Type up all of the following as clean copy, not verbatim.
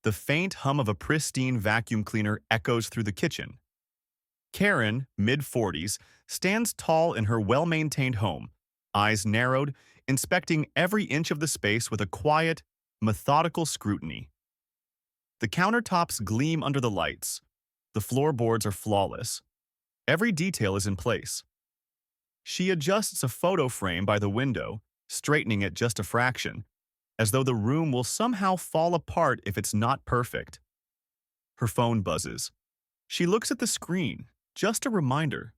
The faint hum of a pristine vacuum cleaner echoes through the kitchen. Karen, mid-40s, stands tall in her well-maintained home, eyes narrowed, inspecting every inch of the space with a quiet, methodical scrutiny. The countertops gleam under the lights. The floorboards are flawless. Every detail is in place. She adjusts a photo frame by the window, straightening it just a fraction, as though the room will somehow fall apart if it's not perfect. Her phone buzzes. She looks at the screen, just a reminder.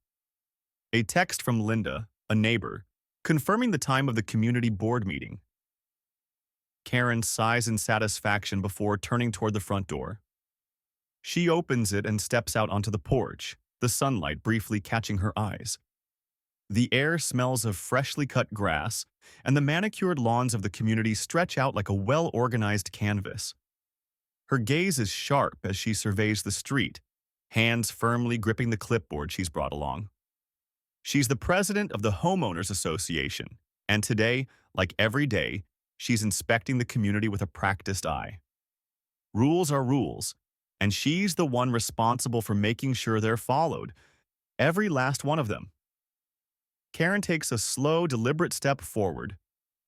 A text from Linda, a neighbor, confirming the time of the community board meeting. Karen sighs in satisfaction before turning toward the front door. She opens it and steps out onto the porch, the sunlight briefly catching her eyes. The air smells of freshly cut grass, and the manicured lawns of the community stretch out like a well-organized canvas. Her gaze is sharp as she surveys the street, hands firmly gripping the clipboard she's brought along. She's the president of the Homeowners Association, and today, like every day, she's inspecting the community with a practiced eye. Rules are rules, and she's the one responsible for making sure they're followed, every last one of them. Karen takes a slow, deliberate step forward,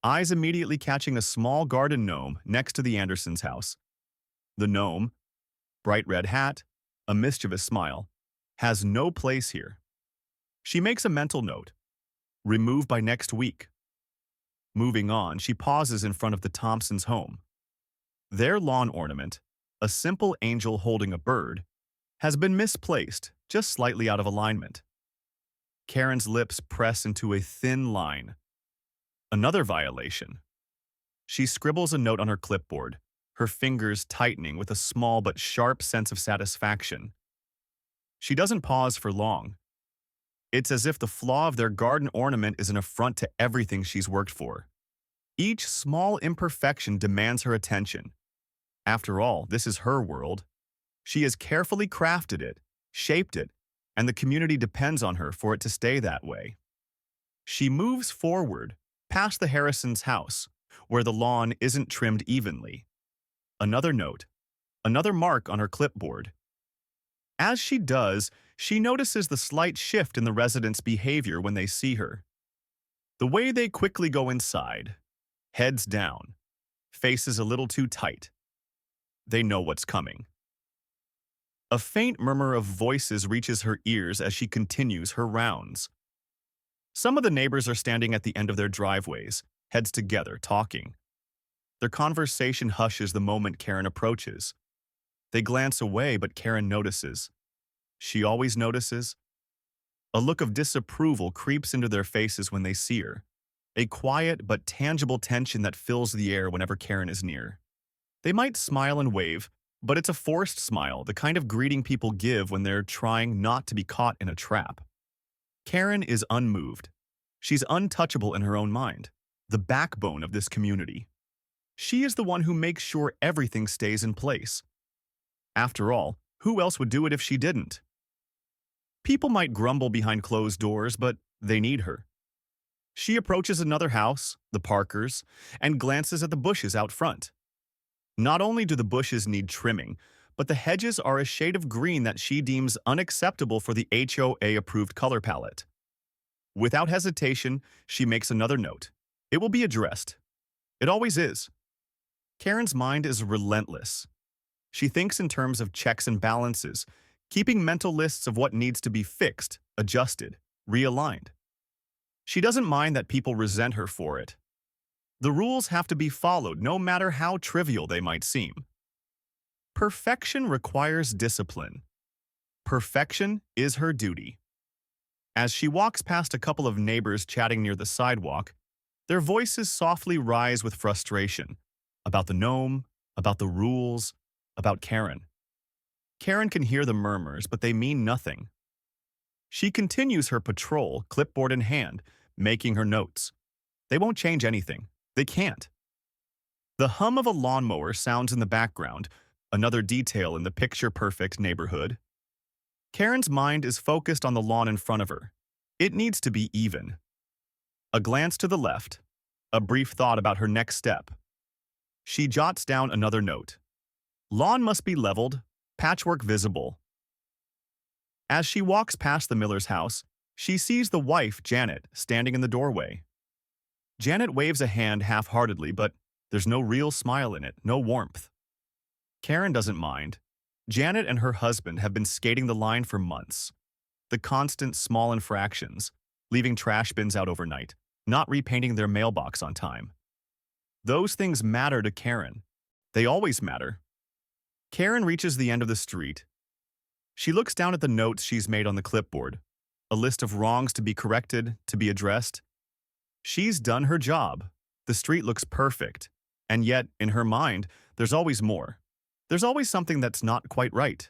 eyes immediately catching a small garden gnome next to the Andersons' house. The gnome, bright red hat, a mischievous smile, has no place here. She makes a mental note. Remove by next week. Moving on, she pauses in front of the Thompsons' home. Their lawn ornament, a simple angel holding a bird, has been misplaced, just slightly out of alignment. Karen's lips press into a thin line. Another violation. She scribbles a note on her clipboard, her fingers tightening with a small but sharp sense of satisfaction. She doesn't pause for long. It's as if the flaw of their garden ornament is an affront to everything she's worked for. Each small imperfection demands her attention. After all, this is her world. She has carefully crafted it, shaped it, and the community depends on her for it to stay that way. She moves forward, past the Harrisons' house, where the lawn isn't trimmed evenly. Another note, another mark on her clipboard. As she does, she notices the slight shift in the residents' behavior when they see her. The way they quickly go inside, heads down, faces a little too tight. They know what's coming. A faint murmur of voices reaches her ears as she continues her rounds. Some of the neighbors are standing at the end of their driveways, heads together, talking. Their conversation hushes the moment Karen approaches. They glance away, but Karen notices. She always notices. A look of disapproval creeps into their faces when they see her, a quiet but tangible tension that fills the air whenever Karen is near. They might smile and wave, but it's a forced smile, the kind of greeting people give when they're trying not to be caught in a trap. Karen is unmoved. She's untouchable in her own mind, the backbone of this community. She is the one who makes sure everything stays in place. After all, who else would do it if she didn't? People might grumble behind closed doors, but they need her. She approaches another house, the Parkers, and glances at the bushes out front. Not only do the bushes need trimming, but the hedges are a shade of green that she deems unacceptable for the HOA-approved color palette. Without hesitation, she makes another note. It will be addressed. It always is. Karen's mind is relentless. She thinks in terms of checks and balances, keeping mental lists of what needs to be fixed, adjusted, realigned. She doesn't mind that people resent her for it. The rules have to be followed, no matter how trivial they might seem. Perfection requires discipline. Perfection is her duty. As she walks past a couple of neighbors chatting near the sidewalk, their voices softly rise with frustration about the gnome, about the rules, about Karen. Karen can hear the murmurs, but they mean nothing. She continues her patrol, clipboard in hand, making her notes. They won't change anything. They can't. The hum of a lawnmower sounds in the background, another detail in the picture-perfect neighborhood. Karen's mind is focused on the lawn in front of her. It needs to be even. A glance to the left, a brief thought about her next step. She jots down another note. Lawn must be leveled, patchwork visible. As she walks past the Miller's house, she sees the wife, Janet, standing in the doorway. Janet waves a hand half-heartedly, but there's no real smile in it, no warmth. Karen doesn't mind. Janet and her husband have been skating the line for months. The constant small infractions, leaving trash bins out overnight, not repainting their mailbox on time. Those things matter to Karen. They always matter. Karen reaches the end of the street. She looks down at the notes she's made on the clipboard, a list of wrongs to be corrected, to be addressed. She's done her job. The street looks perfect. And yet, in her mind, there's always more. There's always something that's not quite right.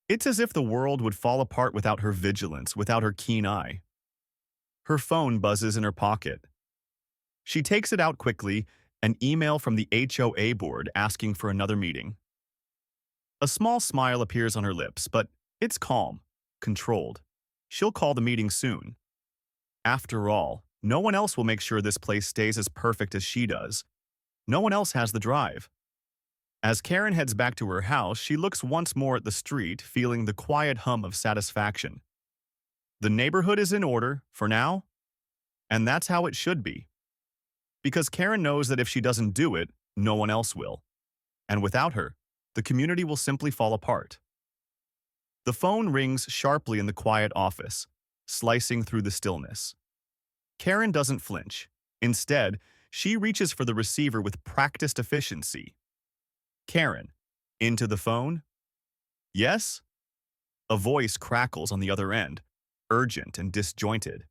It's as if the world would fall apart without her vigilance, without her keen eye. Her phone buzzes in her pocket. She takes it out quickly, an email from the HOA board asking for another meeting. A small smile appears on her lips, but it's calm, controlled. She'll call the meeting soon. After all, no one else will make sure this place stays as perfect as she does. No one else has the drive. As Karen heads back to her house, she looks once more at the street, feeling the quiet hum of satisfaction. The neighborhood is in order, for now, and that's how it should be. Because Karen knows that if she doesn't do it, no one else will. And without her, the community will simply fall apart. The phone rings sharply in the quiet office, slicing through the stillness. Karen doesn't flinch. Instead, she reaches for the receiver with practiced efficiency. Karen, into the phone? Yes? A voice crackles on the other end, urgent and disjointed.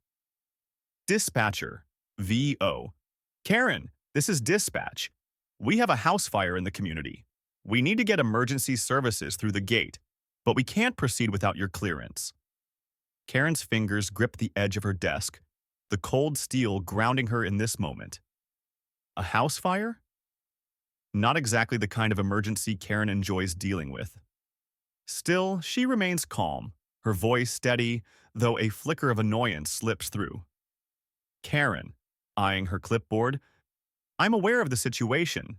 Dispatcher, VO. Karen, this is dispatch. We have a house fire in the community. We need to get emergency services through the gate, but we can't proceed without your clearance. Karen's fingers grip the edge of her desk, the cold steel grounding her in this moment. A house fire? Not exactly the kind of emergency Karen enjoys dealing with. Still, she remains calm, her voice steady, though a flicker of annoyance slips through. Karen, eyeing her clipboard, I'm aware of the situation,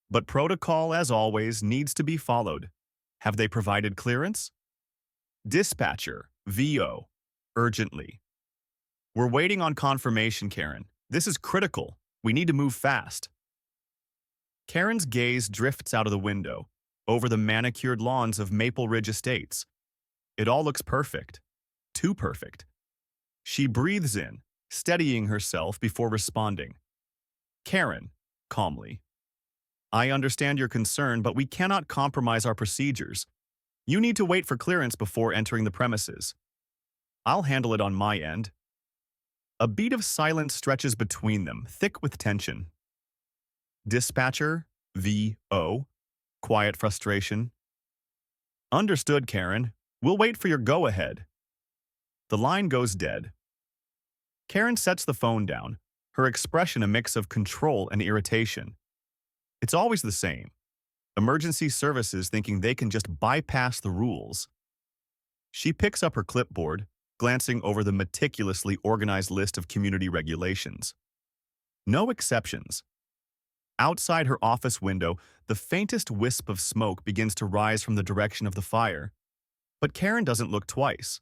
but protocol, as always, needs to be followed. Have they provided clearance? Dispatcher, VO, urgently. We're waiting on confirmation, Karen. This is critical. We need to move fast. Karen's gaze drifts out of the window, over the manicured lawns of Maple Ridge Estates. It all looks perfect. Too perfect. She breathes in, steadying herself before responding. Karen, calmly. I understand your concern, but we cannot compromise our procedures. You need to wait for clearance before entering the premises. I'll handle it on my end. A beat of silence stretches between them, thick with tension. Dispatcher, VO, quiet frustration. Understood, Karen. We'll wait for your go-ahead. The line goes dead. Karen sets the phone down, her expression a mix of control and irritation. It's always the same. Emergency services thinking they can just bypass the rules. She picks up her clipboard, glancing over the meticulously organized list of community regulations. No exceptions. Outside her office window, the faintest wisp of smoke begins to rise from the direction of the fire. But Karen doesn't look twice.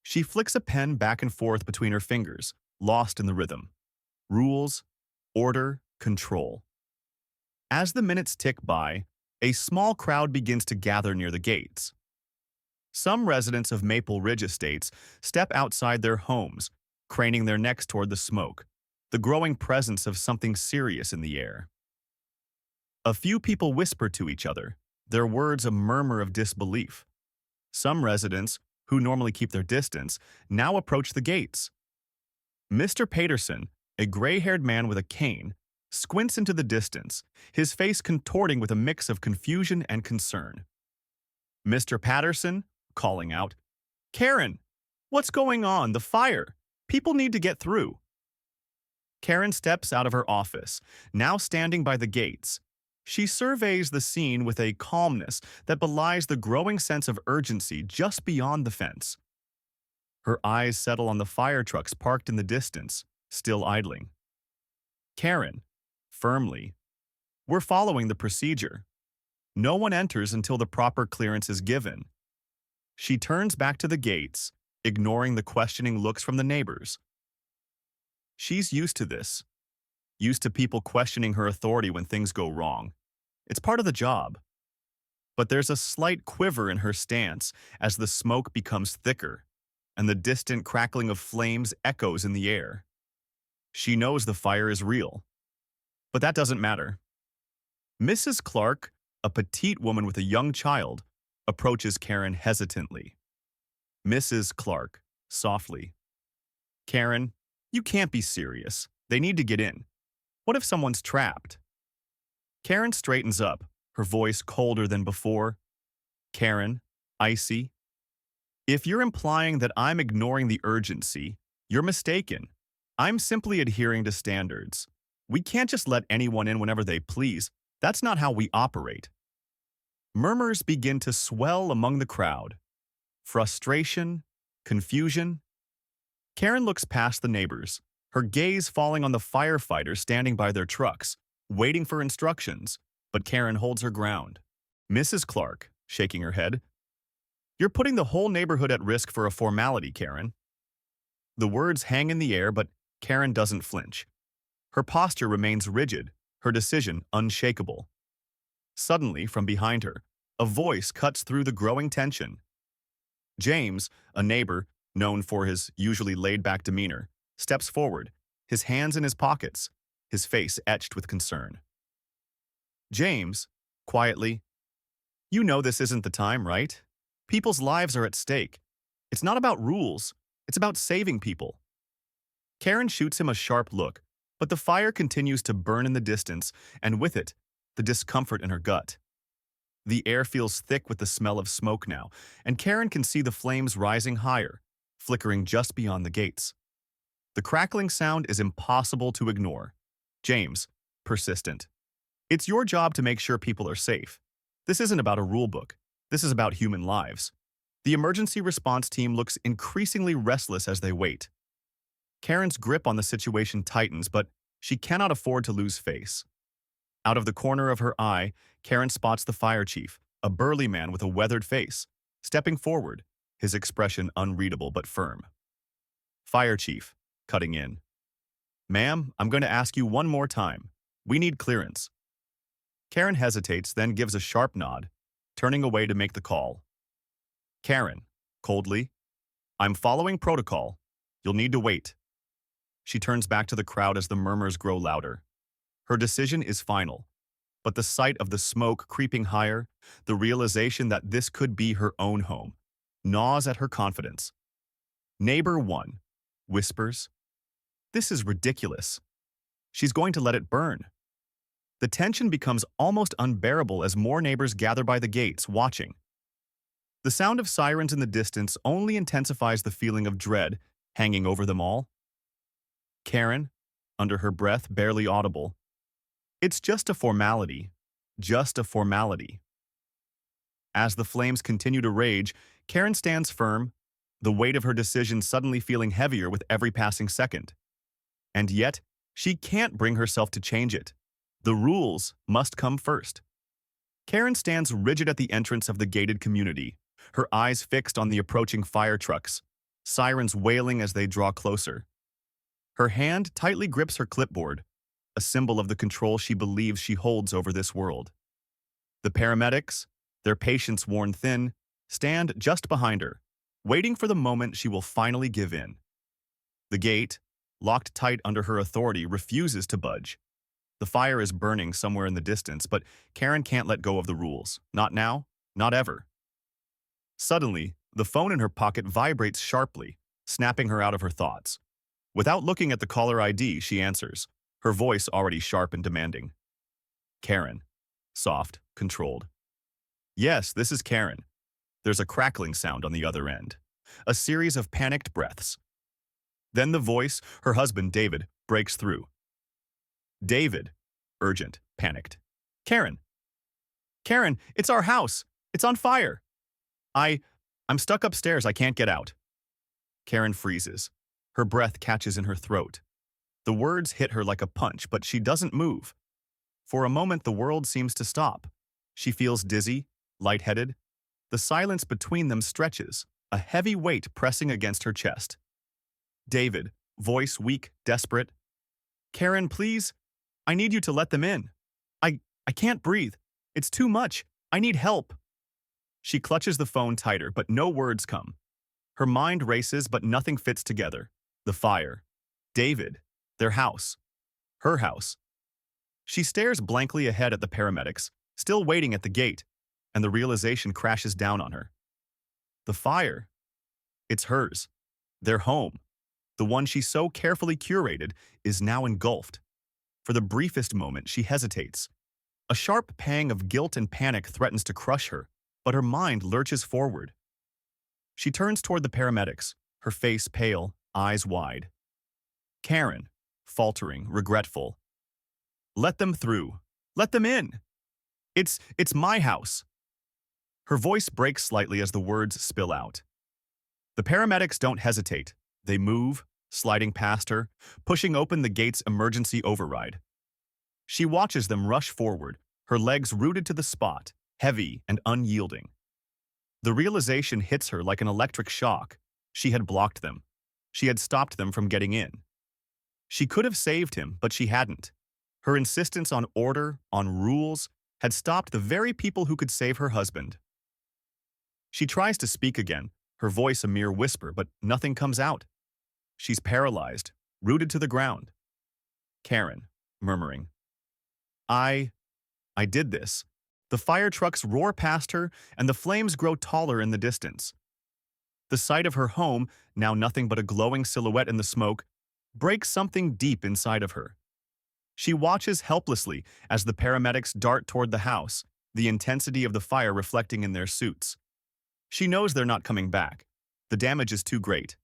She flicks a pen back and forth between her fingers, lost in the rhythm. Rules, order, control. As the minutes tick by, a small crowd begins to gather near the gates. Some residents of Maple Ridge Estates step outside their homes, craning their necks toward the smoke, the growing presence of something serious in the air. A few people whisper to each other, their words a murmur of disbelief. Some residents, who normally keep their distance, now approach the gates. Mr. Paterson, a gray-haired man with a cane, squints into the distance, his face contorting with a mix of confusion and concern. Mr. Patterson, calling out, Karen, what's going on? The fire. People need to get through. Karen steps out of her office, now standing by the gates. She surveys the scene with a calmness that belies the growing sense of urgency just beyond the fence. Her eyes settle on the fire trucks parked in the distance, still idling. Karen, firmly, we're following the procedure. No one enters until the proper clearance is given. She turns back to the gates, ignoring the questioning looks from the neighbors. She's used to this, used to people questioning her authority when things go wrong. It's part of the job. But there's a slight quiver in her stance as the smoke becomes thicker, and the distant crackling of flames echoes in the air. She knows the fire is real. But that doesn't matter. Mrs. Clark, a petite woman with a young child, approaches Karen hesitantly. Mrs. Clark, softly. Karen, you can't be serious. They need to get in. What if someone's trapped? Karen straightens up, her voice colder than before. Karen, icy. If you're implying that I'm ignoring the urgency, you're mistaken. I'm simply adhering to standards. We can't just let anyone in whenever they please. That's not how we operate. Murmurs begin to swell among the crowd. Frustration, confusion. Karen looks past the neighbors, her gaze falling on the firefighters standing by their trucks, waiting for instructions, but Karen holds her ground. Mrs. Clark, shaking her head, "You're putting the whole neighborhood at risk for a formality, Karen." The words hang in the air, but Karen doesn't flinch. Her posture remains rigid, her decision unshakable. Suddenly, from behind her, a voice cuts through the growing tension. James, a neighbor, known for his usually laid-back demeanor, steps forward, his hands in his pockets, his face etched with concern. James, quietly, "You know this isn't the time, right? People's lives are at stake. It's not about rules, it's about saving people." Karen shoots him a sharp look, but the fire continues to burn in the distance, and with it, the discomfort in her gut. The air feels thick with the smell of smoke now, and Karen can see the flames rising higher, flickering just beyond the gates. The crackling sound is impossible to ignore. James, persistent. "It's your job to make sure people are safe. This isn't about a rule book. This is about human lives." The emergency response team looks increasingly restless as they wait. Karen's grip on the situation tightens, but she cannot afford to lose face. Out of the corner of her eye, Karen spots the fire chief, a burly man with a weathered face, stepping forward, his expression unreadable but firm. Fire chief, cutting in. "Ma'am, I'm going to ask you one more time. We need clearance." Karen hesitates, then gives a sharp nod, turning away to make the call. Karen, coldly, "I'm following protocol. You'll need to wait." She turns back to the crowd as the murmurs grow louder. Her decision is final, but the sight of the smoke creeping higher, the realization that this could be her own home, gnaws at her confidence. Neighbor 1 whispers, "This is ridiculous." She's going to let it burn. The tension becomes almost unbearable as more neighbors gather by the gates, watching. The sound of sirens in the distance only intensifies the feeling of dread hanging over them all. Karen, under her breath barely audible, "It's just a formality. Just a formality." As the flames continue to rage, Karen stands firm, the weight of her decision suddenly feeling heavier with every passing second. And yet, she can't bring herself to change it. The rules must come first. Karen stands rigid at the entrance of the gated community, her eyes fixed on the approaching fire trucks, sirens wailing as they draw closer. Her hand tightly grips her clipboard, a symbol of the control she believes she holds over this world. The paramedics, their patience worn thin, stand just behind her, waiting for the moment she will finally give in. The gate, locked tight under her authority, refuses to budge. The fire is burning somewhere in the distance, but Karen can't let go of the rules. Not now, not ever. Suddenly, the phone in her pocket vibrates sharply, snapping her out of her thoughts. Without looking at the caller ID, she answers, her voice already sharp and demanding. Karen. Soft, controlled. "Yes, this is Karen." There's a crackling sound on the other end. A series of panicked breaths. Then the voice, her husband David, breaks through. "David." Urgent, panicked. "Karen. Karen, it's our house. It's on fire. I'm stuck upstairs. I can't get out." Karen freezes. Her breath catches in her throat. The words hit her like a punch, but she doesn't move. For a moment, the world seems to stop. She feels dizzy, lightheaded. The silence between them stretches, a heavy weight pressing against her chest. David, voice weak, desperate. Karen, please. I need you to let them in. I can't breathe. It's too much. I need help. She clutches the phone tighter, but no words come. Her mind races, but nothing fits together. The fire. David. Their house. Her house. She stares blankly ahead at the paramedics, still waiting at the gate, and the realization crashes down on her. The fire. It's hers. Their home. The one she so carefully curated is now engulfed. For the briefest moment, she hesitates. A sharp pang of guilt and panic threatens to crush her, but her mind lurches forward. She turns toward the paramedics, her face pale, eyes wide. Karen, faltering, regretful. Let them through. Let them in. It's my house. Her voice breaks slightly as the words spill out. The paramedics don't hesitate. They move, sliding past her, pushing open the gate's emergency override. She watches them rush forward, her legs rooted to the spot, heavy and unyielding. The realization hits her like an electric shock. She had blocked them. She had stopped them from getting in. She could have saved him, but she hadn't. Her insistence on order, on rules, had stopped the very people who could save her husband. She tries to speak again, her voice a mere whisper, but nothing comes out. She's paralyzed, rooted to the ground. Karen, murmuring. I did this. The fire trucks roar past her, and the flames grow taller in the distance. The sight of her home, now nothing but a glowing silhouette in the smoke, breaks something deep inside of her. She watches helplessly as the paramedics dart toward the house, the intensity of the fire reflecting in their suits. She knows they're not coming back. The damage is too great.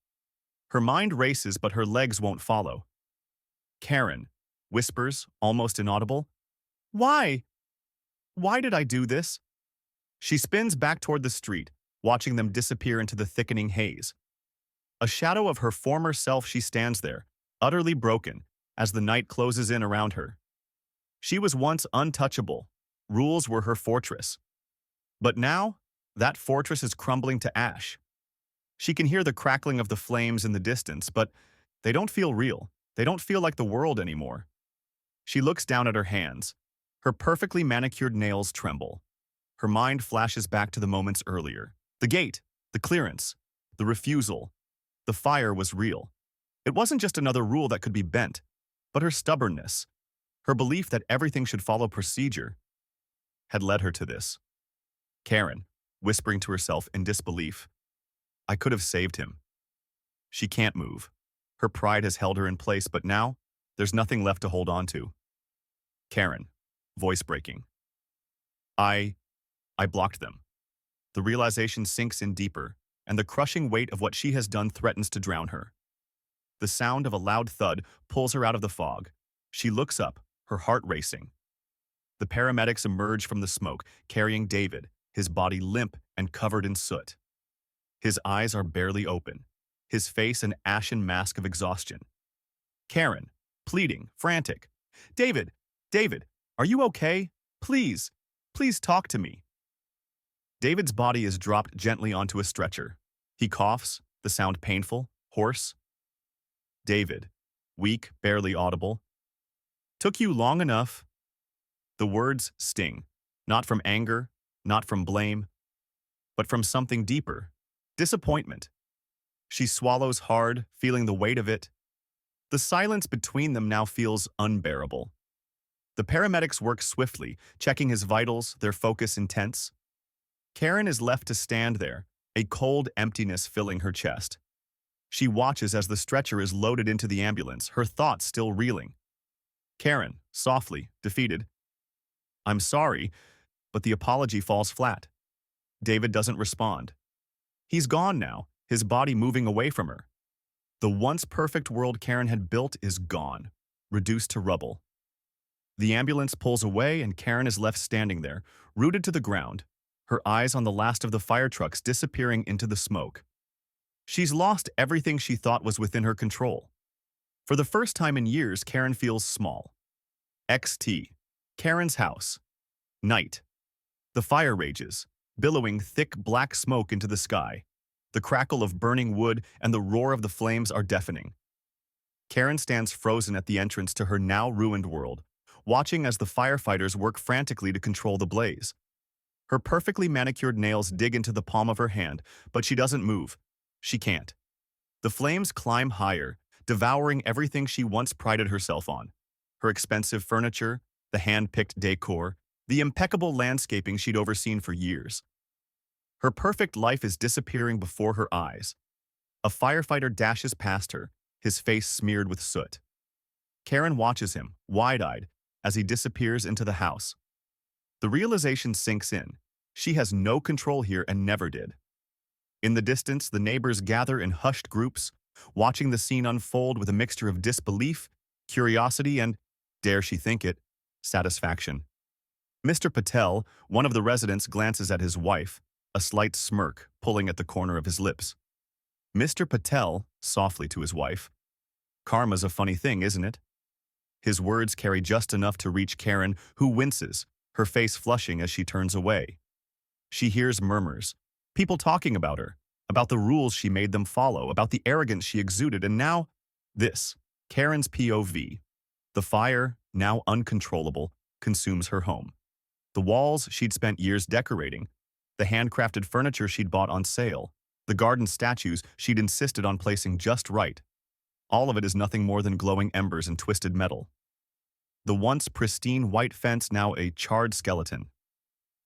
Her mind races, but her legs won't follow. Karen whispers, almost inaudible, Why? Why did I do this? She spins back toward the street, watching them disappear into the thickening haze. A shadow of her former self, she stands there, utterly broken, as the night closes in around her. She was once untouchable. Rules were her fortress. But now, that fortress is crumbling to ash. She can hear the crackling of the flames in the distance, but they don't feel real. They don't feel like the world anymore. She looks down at her hands. Her perfectly manicured nails tremble. Her mind flashes back to the moments earlier. The gate, the clearance, the refusal. The fire was real. It wasn't just another rule that could be bent, but her stubbornness, her belief that everything should follow procedure, had led her to this. Karen, whispering to herself in disbelief, I could have saved him. She can't move. Her pride has held her in place, but now, there's nothing left to hold on to. Karen, voice breaking. I blocked them. The realization sinks in deeper, and the crushing weight of what she has done threatens to drown her. The sound of a loud thud pulls her out of the fog. She looks up, her heart racing. The paramedics emerge from the smoke, carrying David, his body limp and covered in soot. His eyes are barely open, his face an ashen mask of exhaustion. Karen, pleading, frantic. David, are you okay? Please talk to me. David's body is dropped gently onto a stretcher. He coughs, the sound painful, hoarse. David, weak, barely audible. Took you long enough. The words sting, not from anger, not from blame, but from something deeper, disappointment. She swallows hard, feeling the weight of it. The silence between them now feels unbearable. The paramedics work swiftly, checking his vitals, their focus intense. Karen is left to stand there, a cold emptiness filling her chest. She watches as the stretcher is loaded into the ambulance, her thoughts still reeling. Karen, softly, defeated. I'm sorry, but the apology falls flat. David doesn't respond. He's gone now, his body moving away from her. The once perfect world Karen had built is gone, reduced to rubble. The ambulance pulls away and Karen is left standing there, rooted to the ground, her eyes on the last of the fire trucks disappearing into the smoke. She's lost everything she thought was within her control. For the first time in years, Karen feels small. XT. Karen's house. Night. The fire rages, billowing thick black smoke into the sky. The crackle of burning wood and the roar of the flames are deafening. Karen stands frozen at the entrance to her now ruined world, watching as the firefighters work frantically to control the blaze. Her perfectly manicured nails dig into the palm of her hand, but she doesn't move. She can't. The flames climb higher, devouring everything she once prided herself on. Her expensive furniture, the hand-picked decor, the impeccable landscaping she'd overseen for years. Her perfect life is disappearing before her eyes. A firefighter dashes past her, his face smeared with soot. Karen watches him, wide-eyed, as he disappears into the house. The realization sinks in. She has no control here and never did. In the distance, the neighbors gather in hushed groups, watching the scene unfold with a mixture of disbelief, curiosity, and, dare she think it, satisfaction. Mr. Patel, one of the residents, glances at his wife, a slight smirk pulling at the corner of his lips. Mr. Patel, softly to his wife, "Karma's a funny thing, isn't it?" His words carry just enough to reach Karen, who winces, her face flushing as she turns away. She hears murmurs, people talking about her, about the rules she made them follow, about the arrogance she exuded, and now, this, Karen's POV. The fire, now uncontrollable, consumes her home. The walls she'd spent years decorating, the handcrafted furniture she'd bought on sale, the garden statues she'd insisted on placing just right. All of it is nothing more than glowing embers and twisted metal. The once pristine white fence now a charred skeleton.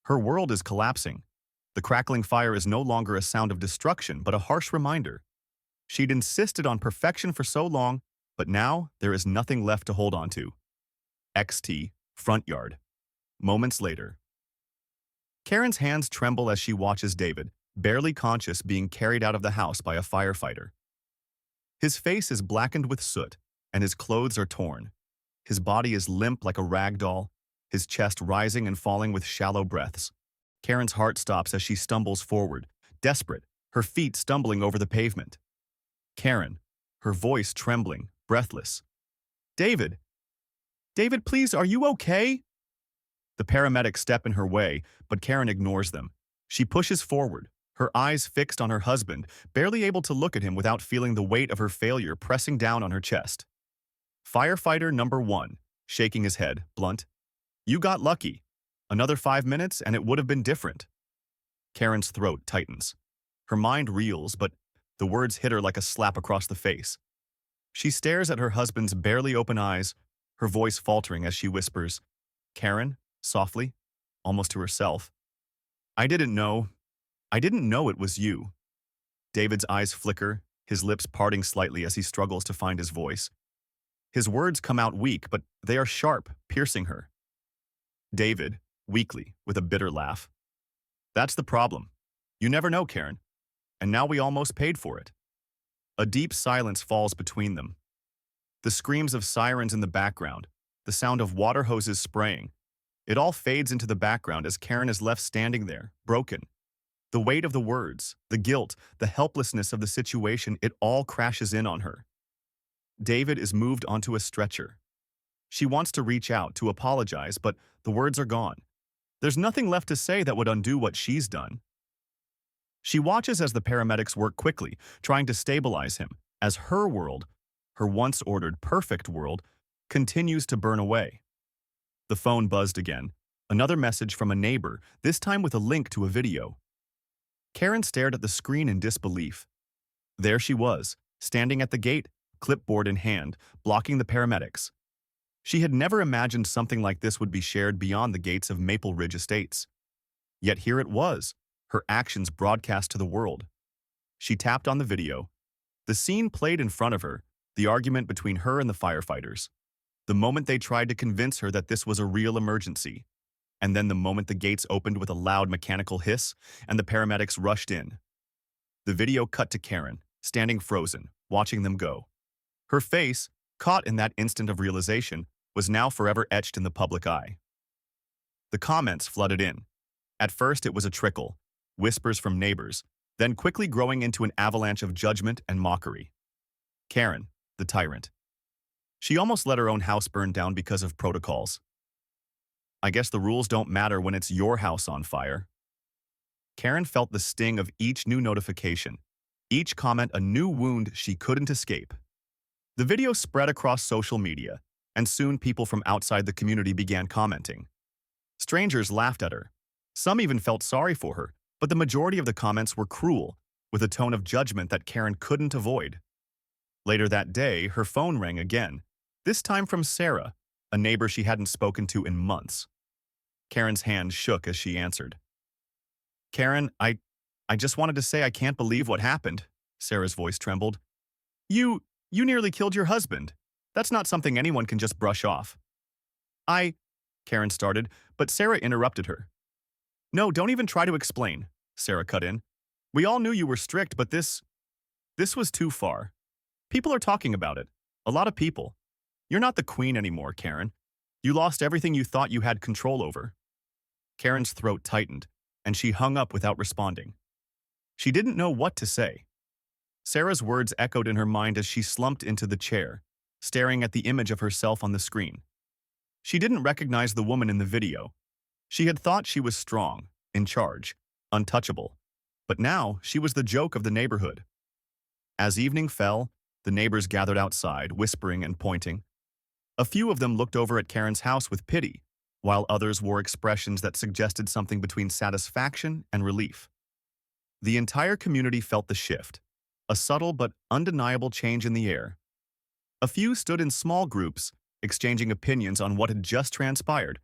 Her world is collapsing. The crackling fire is no longer a sound of destruction, but a harsh reminder. She'd insisted on perfection for so long, but now there is nothing left to hold on to. XT, front yard. Moments later. Karen's hands tremble as she watches David, barely conscious, being carried out of the house by a firefighter. His face is blackened with soot, and his clothes are torn. His body is limp like a rag doll, his chest rising and falling with shallow breaths. Karen's heart stops as she stumbles forward, desperate, her feet stumbling over the pavement. Karen, her voice trembling, breathless. "David! David, please, are you okay?" The paramedics step in her way, but Karen ignores them. She pushes forward, her eyes fixed on her husband, barely able to look at him without feeling the weight of her failure pressing down on her chest. Firefighter number 1, shaking his head, blunt. "You got lucky. Another 5 minutes and it would have been different." Karen's throat tightens. Her mind reels, but the words hit her like a slap across the face. She stares at her husband's barely open eyes, her voice faltering as she whispers, "Karen," softly, almost to herself, I didn't know it was you." David's eyes flicker, his lips parting slightly as he struggles to find his voice. His words come out weak, but they are sharp, piercing her. David, weakly, with a bitter laugh. "That's the problem. You never know, Karen. And now we almost paid for it." A deep silence falls between them. The screams of sirens in the background, the sound of water hoses spraying. It all fades into the background as Karen is left standing there, broken. The weight of the words, the guilt, the helplessness of the situation, it all crashes in on her. David is moved onto a stretcher. She wants to reach out, to apologize, but the words are gone. There's nothing left to say that would undo what she's done. She watches as the paramedics work quickly, trying to stabilize him, as her world, her once-ordered perfect world, continues to burn away. The phone buzzed again. Another message from a neighbor, this time with a link to a video. Karen stared at the screen in disbelief. There she was, standing at the gate, clipboard in hand, blocking the paramedics. She had never imagined something like this would be shared beyond the gates of Maple Ridge Estates. Yet here it was, her actions broadcast to the world. She tapped on the video. The scene played in front of her, the argument between her and the firefighters. The moment they tried to convince her that this was a real emergency. And then the moment the gates opened with a loud mechanical hiss and the paramedics rushed in. The video cut to Karen, standing frozen, watching them go. Her face, caught in that instant of realization, was now forever etched in the public eye. The comments flooded in. At first it was a trickle, whispers from neighbors, then quickly growing into an avalanche of judgment and mockery. Karen, the tyrant. She almost let her own house burn down because of protocols. I guess the rules don't matter when it's your house on fire. Karen felt the sting of each new notification, each comment a new wound she couldn't escape. The video spread across social media, and soon people from outside the community began commenting. Strangers laughed at her. Some even felt sorry for her, but the majority of the comments were cruel, with a tone of judgment that Karen couldn't avoid. Later that day, her phone rang again, this time from Sarah, a neighbor she hadn't spoken to in months. Karen's hand shook as she answered. Karen, I just wanted to say I can't believe what happened. Sarah's voice trembled. You nearly killed your husband. That's not something anyone can just brush off. Karen started, but Sarah interrupted her. No, don't even try to explain, Sarah cut in. We all knew you were strict, but this was too far. People are talking about it. A lot of people. You're not the queen anymore, Karen. You lost everything you thought you had control over. Karen's throat tightened, and she hung up without responding. She didn't know what to say. Sarah's words echoed in her mind as she slumped into the chair, staring at the image of herself on the screen. She didn't recognize the woman in the video. She had thought she was strong, in charge, untouchable. But now she was the joke of the neighborhood. As evening fell, the neighbors gathered outside, whispering and pointing. A few of them looked over at Karen's house with pity, while others wore expressions that suggested something between satisfaction and relief. The entire community felt the shift, a subtle but undeniable change in the air. A few stood in small groups, exchanging opinions on what had just transpired,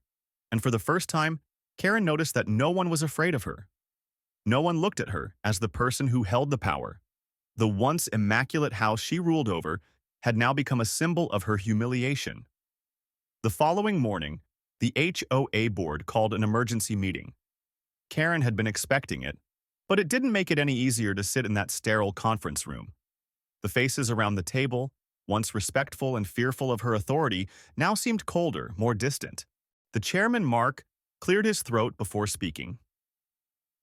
and for the first time, Karen noticed that no one was afraid of her. No one looked at her as the person who held the power. The once immaculate house she ruled over had now become a symbol of her humiliation. The following morning, the HOA board called an emergency meeting. Karen had been expecting it, but it didn't make it any easier to sit in that sterile conference room. The faces around the table, once respectful and fearful of her authority, now seemed colder, more distant. The chairman, Mark, cleared his throat before speaking.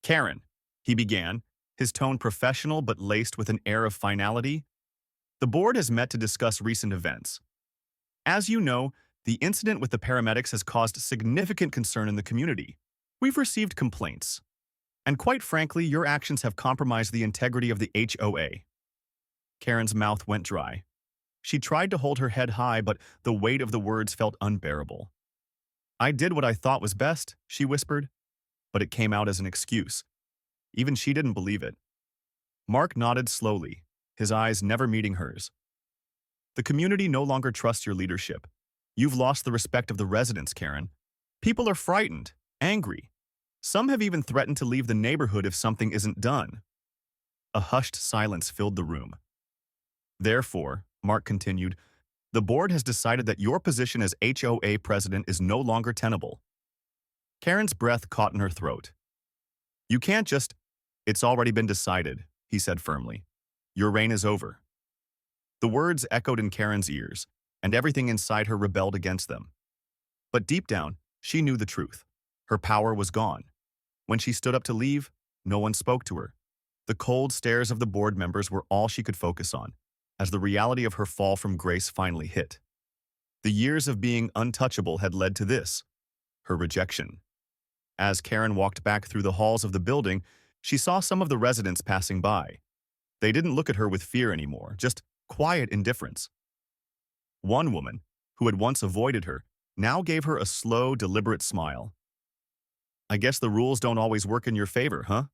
Karen, he began, his tone professional but laced with an air of finality. The board has met to discuss recent events. As you know, the incident with the paramedics has caused significant concern in the community. We've received complaints. And quite frankly, your actions have compromised the integrity of the HOA. Karen's mouth went dry. She tried to hold her head high, but the weight of the words felt unbearable. I did what I thought was best, she whispered, but it came out as an excuse. Even she didn't believe it. Mark nodded slowly, his eyes never meeting hers. The community no longer trusts your leadership. You've lost the respect of the residents, Karen. People are frightened, angry. Some have even threatened to leave the neighborhood if something isn't done. A hushed silence filled the room. Therefore, Mark continued, the board has decided that your position as HOA president is no longer tenable. Karen's breath caught in her throat. You can't just... It's already been decided, he said firmly. Your reign is over. The words echoed in Karen's ears, and everything inside her rebelled against them. But deep down, she knew the truth. Her power was gone. When she stood up to leave, no one spoke to her. The cold stares of the board members were all she could focus on, as the reality of her fall from grace finally hit. The years of being untouchable had led to this, her rejection. As Karen walked back through the halls of the building, she saw some of the residents passing by. They didn't look at her with fear anymore, just quiet indifference. One woman, who had once avoided her, now gave her a slow, deliberate smile. I guess the rules don't always work in your favor, huh?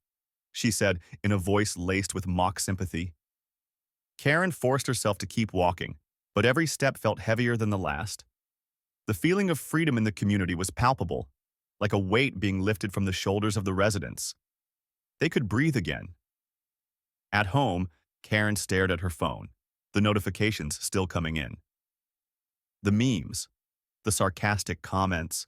She said in a voice laced with mock sympathy. Karen forced herself to keep walking, but every step felt heavier than the last. The feeling of freedom in the community was palpable, like a weight being lifted from the shoulders of the residents. They could breathe again. At home, Karen stared at her phone, the notifications still coming in. The memes, the sarcastic comments,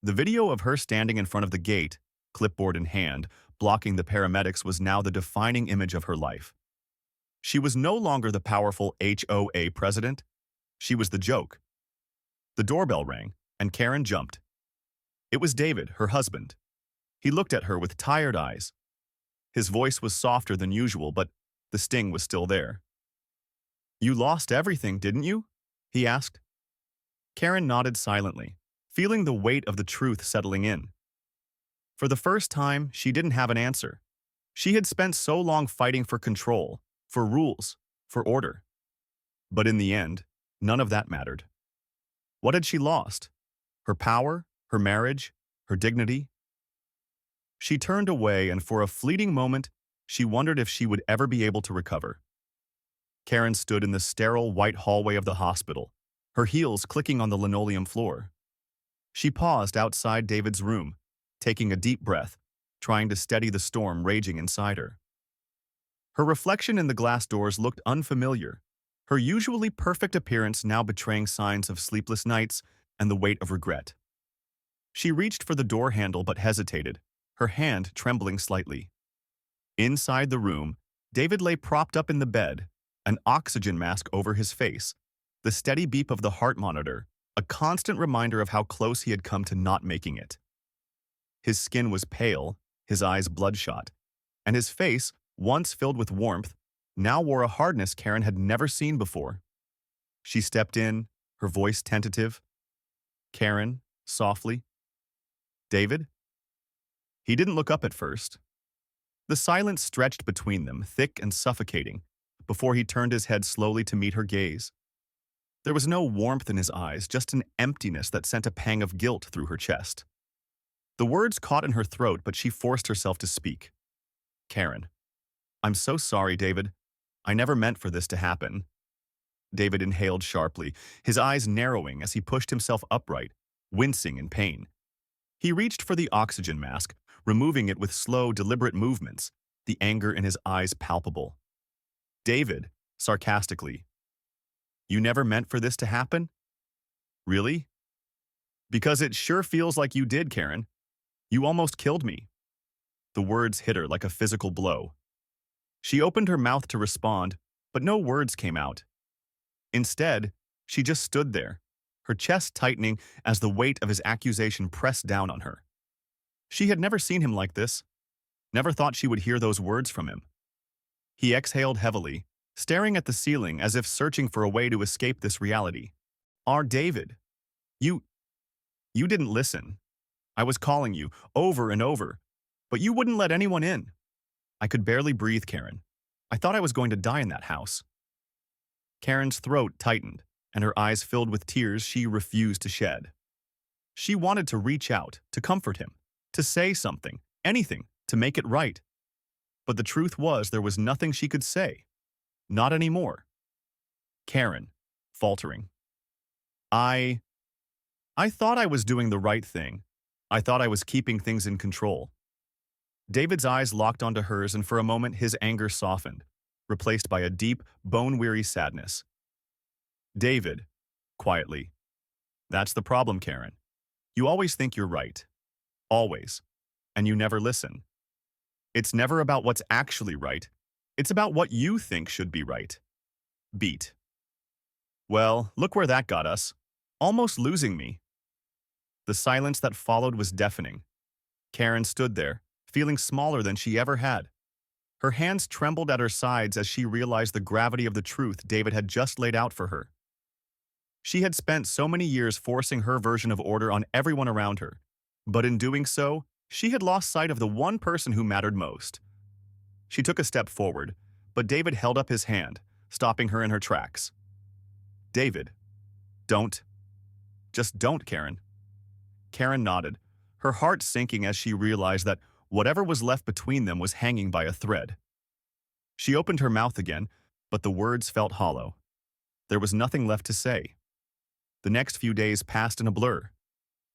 the video of her standing in front of the gate, clipboard in hand, blocking the paramedics was now the defining image of her life. She was no longer the powerful HOA president. She was the joke. The doorbell rang, and Karen jumped. It was David, her husband. He looked at her with tired eyes. His voice was softer than usual, but the sting was still there. You lost everything, didn't you? He asked. Karen nodded silently, feeling the weight of the truth settling in. For the first time, she didn't have an answer. She had spent so long fighting for control, for rules, for order. But in the end, none of that mattered. What had she lost? Her power, her marriage, her dignity? She turned away, and for a fleeting moment, she wondered if she would ever be able to recover. Karen stood in the sterile white hallway of the hospital, her heels clicking on the linoleum floor. She paused outside David's room, taking a deep breath, trying to steady the storm raging inside her. Her reflection in the glass doors looked unfamiliar, her usually perfect appearance now betraying signs of sleepless nights and the weight of regret. She reached for the door handle but hesitated, her hand trembling slightly. Inside the room, David lay propped up in the bed, an oxygen mask over his face, the steady beep of the heart monitor, a constant reminder of how close he had come to not making it. His skin was pale, his eyes bloodshot, and his face, once filled with warmth, now wore a hardness Karen had never seen before. She stepped in, her voice tentative. "Karen," softly. "David?" He didn't look up at first. The silence stretched between them, thick and suffocating, before he turned his head slowly to meet her gaze. There was no warmth in his eyes, just an emptiness that sent a pang of guilt through her chest. The words caught in her throat, but she forced herself to speak. "Karen, I'm so sorry, David. I never meant for this to happen." David inhaled sharply, his eyes narrowing as he pushed himself upright, wincing in pain. He reached for the oxygen mask, removing it with slow, deliberate movements, the anger in his eyes palpable. "David," sarcastically, "you never meant for this to happen? Really? Because it sure feels like you did, Karen. You almost killed me." The words hit her like a physical blow. She opened her mouth to respond, but no words came out. Instead, she just stood there, her chest tightening as the weight of his accusation pressed down on her. She had never seen him like this, never thought she would hear those words from him. He exhaled heavily, staring at the ceiling as if searching for a way to escape this reality. David, you didn't listen. I was calling you, over and over, but you wouldn't let anyone in. I could barely breathe, Karen. I thought I was going to die in that house." Karen's throat tightened, and her eyes filled with tears she refused to shed. She wanted to reach out, to comfort him, to say something, anything, to make it right. But the truth was there was nothing she could say. Not anymore. Karen, faltering. I thought I was doing the right thing. I thought I was keeping things in control." David's eyes locked onto hers, and for a moment his anger softened, replaced by a deep, bone-weary sadness. "David," quietly, "that's the problem, Karen. You always think you're right. Always. And you never listen. It's never about what's actually right. It's about what you think should be right." Beat. Well, look where that got us. Almost losing me. The silence that followed was deafening. Karen stood there, feeling smaller than she ever had. Her hands trembled at her sides as she realized the gravity of the truth David had just laid out for her. She had spent so many years forcing her version of order on everyone around her, but in doing so, she had lost sight of the one person who mattered most. She took a step forward, but David held up his hand, stopping her in her tracks. "David, don't. Just don't, Karen." Karen nodded, her heart sinking as she realized that whatever was left between them was hanging by a thread. She opened her mouth again, but the words felt hollow. There was nothing left to say. The next few days passed in a blur.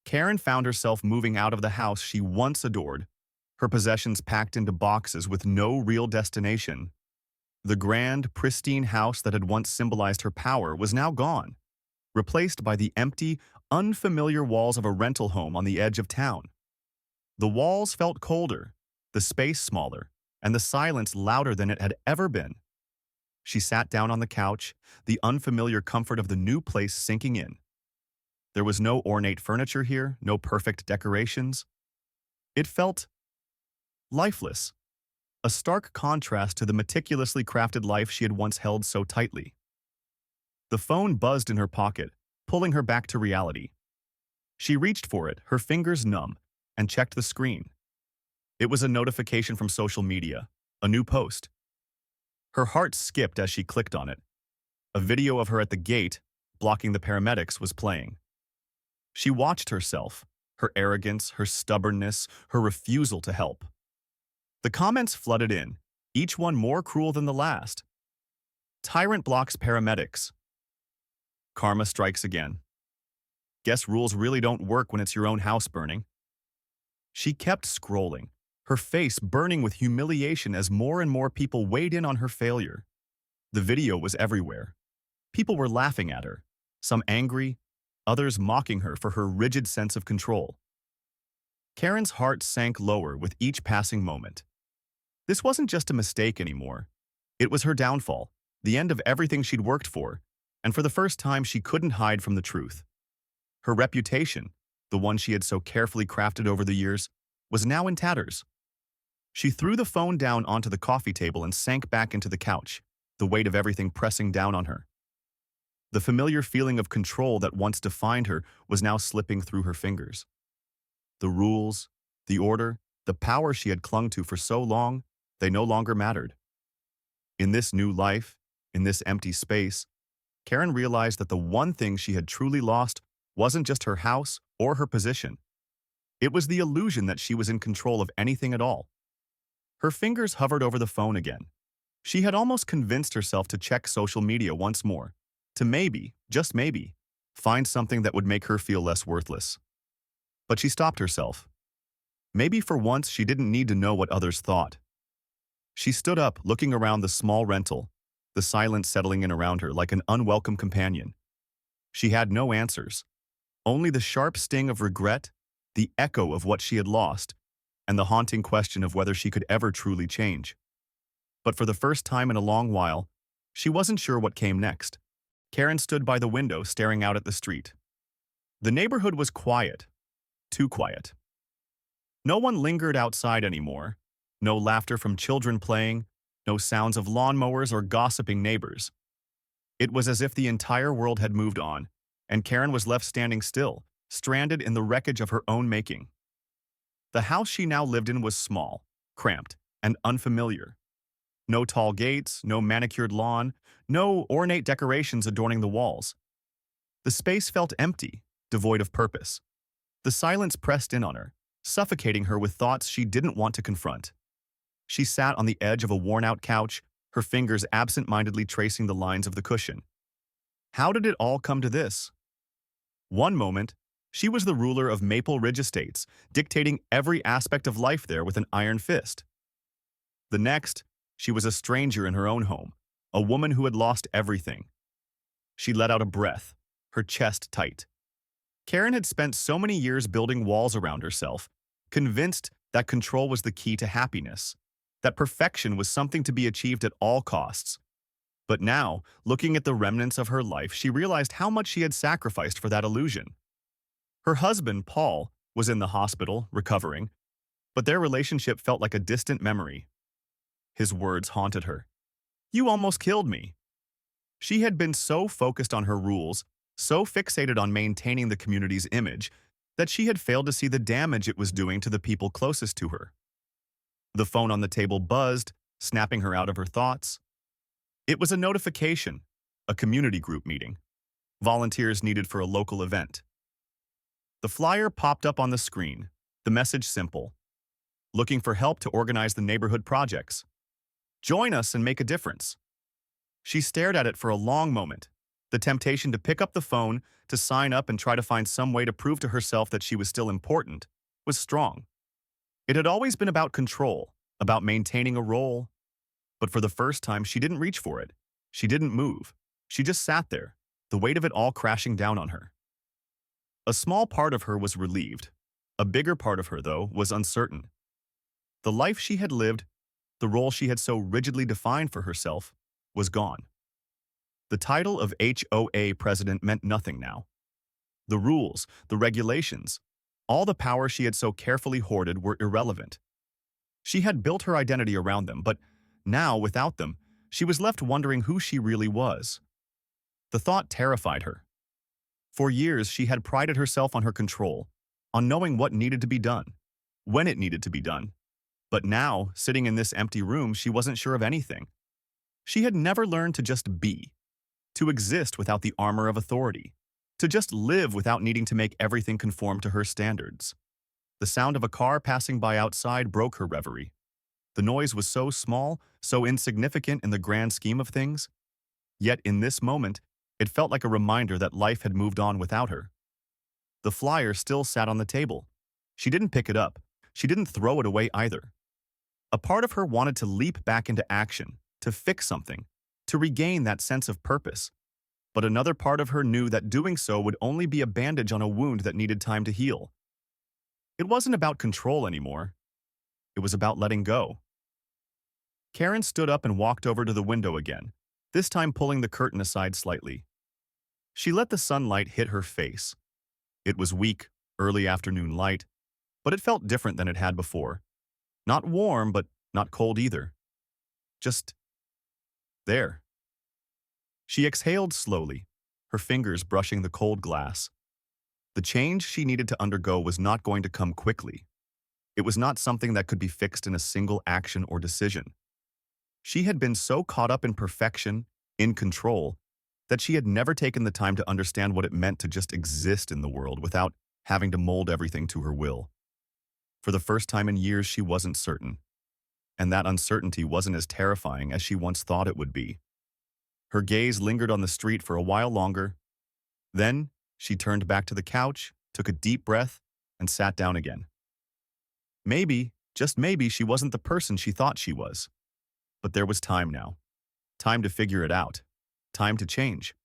Karen found herself moving out of the house she once adored, her possessions packed into boxes with no real destination. The grand, pristine house that had once symbolized her power was now gone, replaced by the empty, unfamiliar walls of a rental home on the edge of town. The walls felt colder, the space smaller, and the silence louder than it had ever been. She sat down on the couch, the unfamiliar comfort of the new place sinking in. There was no ornate furniture here, no perfect decorations. It felt lifeless, a stark contrast to the meticulously crafted life she had once held so tightly. The phone buzzed in her pocket, pulling her back to reality. She reached for it, her fingers numb, and checked the screen. It was a notification from social media, a new post. Her heart skipped as she clicked on it. A video of her at the gate, blocking the paramedics, was playing. She watched herself, her arrogance, her stubbornness, her refusal to help. The comments flooded in, each one more cruel than the last. Tyrant blocks paramedics. Karma strikes again. Guess rules really don't work when it's your own house burning. She kept scrolling, her face burning with humiliation as more and more people weighed in on her failure. The video was everywhere. People were laughing at her, some angry, others mocking her for her rigid sense of control. Karen's heart sank lower with each passing moment. This wasn't just a mistake anymore. It was her downfall, the end of everything she'd worked for, and for the first time she couldn't hide from the truth. Her reputation, the one she had so carefully crafted over the years, was now in tatters. She threw the phone down onto the coffee table and sank back into the couch, the weight of everything pressing down on her. The familiar feeling of control that once defined her was now slipping through her fingers. The rules, the order, the power she had clung to for so long, they no longer mattered. In this new life, in this empty space, Karen realized that the one thing she had truly lost wasn't just her house or her position. It was the illusion that she was in control of anything at all. Her fingers hovered over the phone again. She had almost convinced herself to check social media once more, to maybe, just maybe, find something that would make her feel less worthless. But she stopped herself. Maybe for once she didn't need to know what others thought. She stood up, looking around the small rental, the silence settling in around her like an unwelcome companion. She had no answers, only the sharp sting of regret, the echo of what she had lost, and the haunting question of whether she could ever truly change. But for the first time in a long while, she wasn't sure what came next. Karen stood by the window, staring out at the street. The neighborhood was quiet, too quiet. No one lingered outside anymore. No laughter from children playing, no sounds of lawnmowers or gossiping neighbors. It was as if the entire world had moved on, and Karen was left standing still, stranded in the wreckage of her own making. The house she now lived in was small, cramped, and unfamiliar. No tall gates, no manicured lawn, no ornate decorations adorning the walls. The space felt empty, devoid of purpose. The silence pressed in on her, suffocating her with thoughts she didn't want to confront. She sat on the edge of a worn-out couch, her fingers absent-mindedly tracing the lines of the cushion. How did it all come to this? One moment, she was the ruler of Maple Ridge Estates, dictating every aspect of life there with an iron fist. The next, she was a stranger in her own home, a woman who had lost everything. She let out a breath, her chest tight. Karen had spent so many years building walls around herself, convinced that control was the key to happiness, that perfection was something to be achieved at all costs. But now, looking at the remnants of her life, she realized how much she had sacrificed for that illusion. Her husband, Paul, was in the hospital, recovering, but their relationship felt like a distant memory. His words haunted her. "You almost killed me." She had been so focused on her rules, so fixated on maintaining the community's image, that she had failed to see the damage it was doing to the people closest to her. The phone on the table buzzed, snapping her out of her thoughts. It was a notification, a community group meeting. Volunteers needed for a local event. The flyer popped up on the screen, the message simple. Looking for help to organize the neighborhood projects. Join us and make a difference. She stared at it for a long moment. The temptation to pick up the phone, to sign up and try to find some way to prove to herself that she was still important, was strong. It had always been about control, about maintaining a role. But for the first time, she didn't reach for it. She didn't move. She just sat there, the weight of it all crashing down on her. A small part of her was relieved. A bigger part of her, though, was uncertain. The life she had lived, the role she had so rigidly defined for herself, was gone. The title of HOA president meant nothing now. The rules, the regulations, all the power she had so carefully hoarded were irrelevant. She had built her identity around them, but now, without them, she was left wondering who she really was. The thought terrified her. For years, she had prided herself on her control, on knowing what needed to be done, when it needed to be done. But now, sitting in this empty room, she wasn't sure of anything. She had never learned to just be, to exist without the armor of authority, to just live without needing to make everything conform to her standards. The sound of a car passing by outside broke her reverie. The noise was so small, so insignificant in the grand scheme of things. Yet in this moment, it felt like a reminder that life had moved on without her. The flyer still sat on the table. She didn't pick it up. She didn't throw it away either. A part of her wanted to leap back into action, to fix something, to regain that sense of purpose. But another part of her knew that doing so would only be a bandage on a wound that needed time to heal. It wasn't about control anymore. It was about letting go. Karen stood up and walked over to the window again, this time pulling the curtain aside slightly. She let the sunlight hit her face. It was weak, early afternoon light, but it felt different than it had before. Not warm, but not cold either. Just there. She exhaled slowly, her fingers brushing the cold glass. The change she needed to undergo was not going to come quickly. It was not something that could be fixed in a single action or decision. She had been so caught up in perfection, in control, that she had never taken the time to understand what it meant to just exist in the world without having to mold everything to her will. For the first time in years, she wasn't certain. And that uncertainty wasn't as terrifying as she once thought it would be. Her gaze lingered on the street for a while longer. Then, she turned back to the couch, took a deep breath, and sat down again. Maybe, just maybe, she wasn't the person she thought she was. But there was time now. Time to figure it out. Time to change.